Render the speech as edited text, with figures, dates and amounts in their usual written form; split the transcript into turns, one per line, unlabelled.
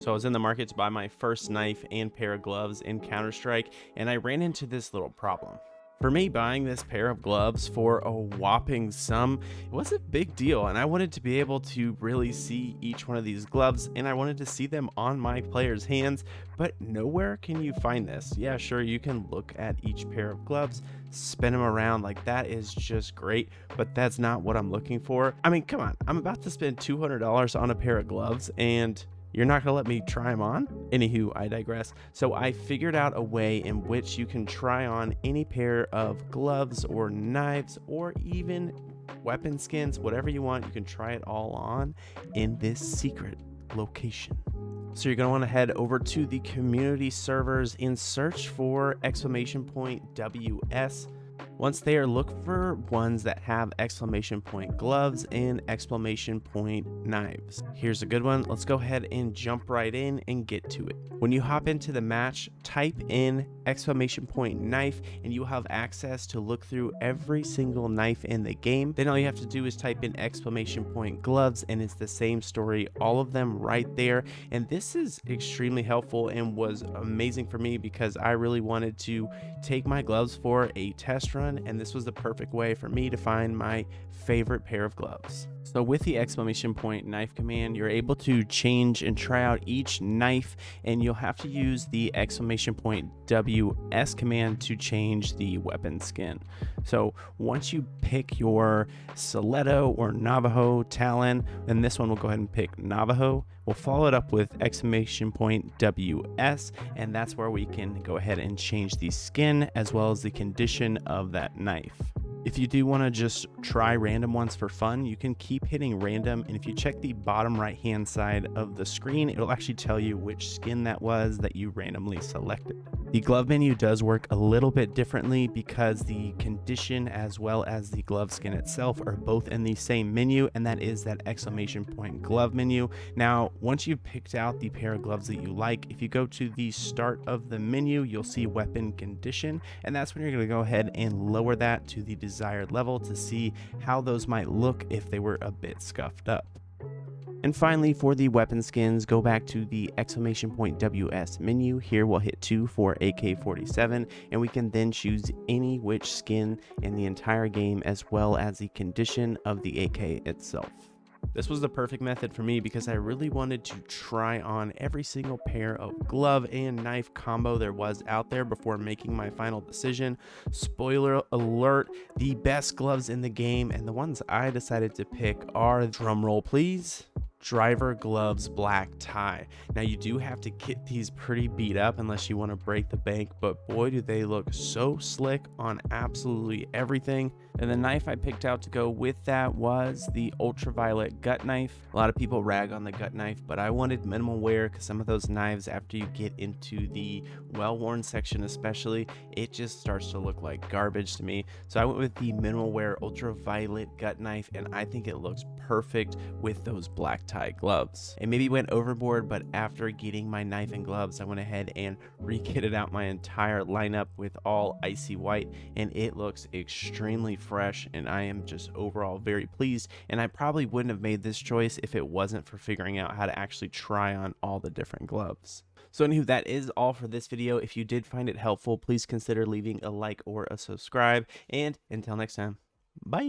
So I was in the market to buy my first knife and pair of gloves in Counter-Strike, and I ran into this little problem. For me, buying this pair of gloves for a whopping sum, it was a big deal, and I wanted to be able to really see each one of these gloves, and I wanted to see them on my players' hands, but nowhere can you find this. Yeah, sure, you can look at each pair of gloves, spin them around, like that is just great, but that's not what I'm looking for. I mean, come on, I'm about to spend $200 on a pair of gloves, and you're not gonna let me try them on? Anywho, I digress. So I figured out a way in which you can try on any pair of gloves or knives or even weapon skins, whatever you want. You can try it all on in this secret location. So you're going to want to head over to the community servers and search for !WS. Once there, look for ones that have ! gloves and ! knives. Here's a good one. Let's go ahead and jump right in and get to it. When you hop into the match, type in ! knife and you have access to look through every single knife in the game. Then all you have to do is type in ! gloves and it's the same story, all of them right there. And this is extremely helpful and was amazing for me because I really wanted to take my gloves for a test run, and this was the perfect way for me to find my favorite pair of gloves. So with the ! knife command, you're able to change and try out each knife, and you'll have to use the ! WS command to change the weapon skin. So once you pick your Stiletto or Navajo Talon, then this one will go ahead and pick Navajo. We'll follow it up with ! WS, and that's where we can go ahead and change the skin as well as the condition of that knife. If you do want to just try random ones for fun, you can keep hitting random, and if you check the bottom right hand side of the screen, it'll actually tell you which skin that was that you randomly selected. The glove menu does work a little bit differently because the condition as well as the glove skin itself are both in the same menu, and that is that ! glove menu. Now, once you've picked out the pair of gloves that you like, if you go to the start of the menu, you'll see weapon condition, and that's when you're going to go ahead and lower that to the desired level to see how those might look if they were a bit scuffed up. And finally, for the weapon skins, go back to the ! WS menu. Here we'll hit 2 for AK-47, and we can then choose any which skin in the entire game as well as the condition of the AK itself. This was the perfect method for me because I really wanted to try on every single pair of glove and knife combo there was out there before making my final decision. Spoiler alert, the best gloves in the game and the ones I decided to pick are, drumroll please, driver gloves black tie. Now you do have to get these pretty beat up unless you want to break the bank, but boy do they look so slick on absolutely everything. And the knife I picked out to go with that was the ultraviolet gut knife. A lot of people rag on the gut knife, but I wanted minimal wear because some of those knives, after you get into the well-worn section especially, it just starts to look like garbage to me. So I went with the minimal wear ultraviolet gut knife, and I think it looks perfect with those black tie gloves. It maybe went overboard, but after getting my knife and gloves, I went ahead and re-kitted out my entire lineup with all icy white, and it looks extremely fresh, and I am just overall very pleased. And I probably wouldn't have made this choice if it wasn't for figuring out how to actually try on all the different gloves. So anywho, that is all for this video. If you did find it helpful, please consider leaving a like or a subscribe, and until next time, bye.